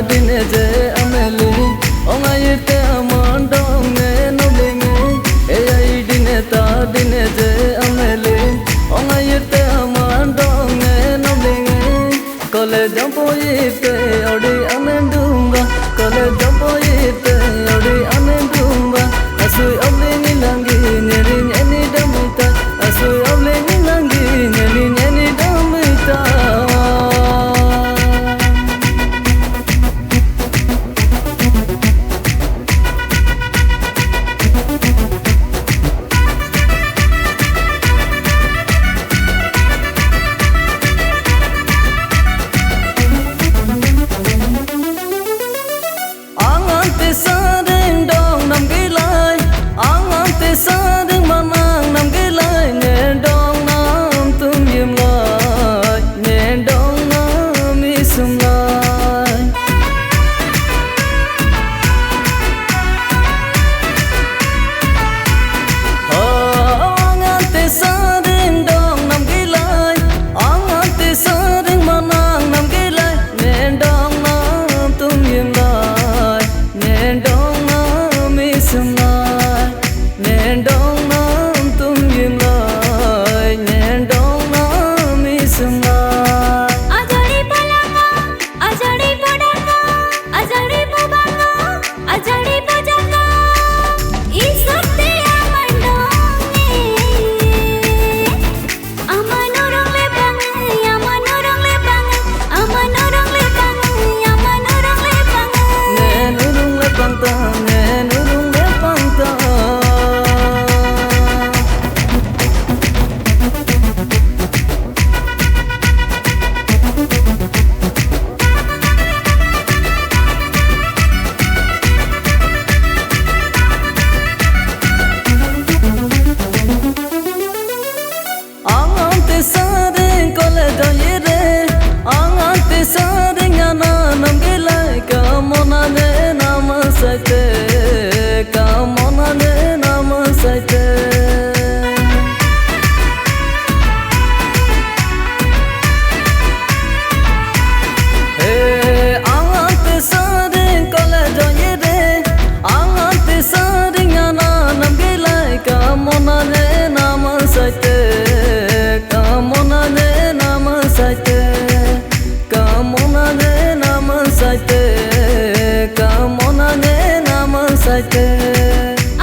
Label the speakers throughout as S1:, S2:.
S1: dine je ameli ongai te amandong ne nolinge ai dine ta dine je ameli ongai te amandong ne nolinge kole jampo ite odi amendumba kole jampo ite odi amendumba asui amlingi langi nyeri nyeni damita asui amlingi langi nyeri nyeni damita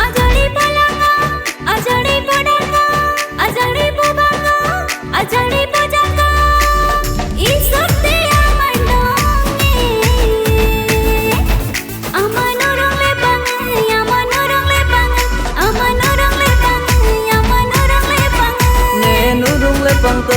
S2: Ajari palanga, ajari podanga, ajari bubanga, ajari bojanga, isokte amandonge, amanorong lepang, amanorong lepang, amanorong lepang, amanorong lepang,
S1: ne nurung lepang.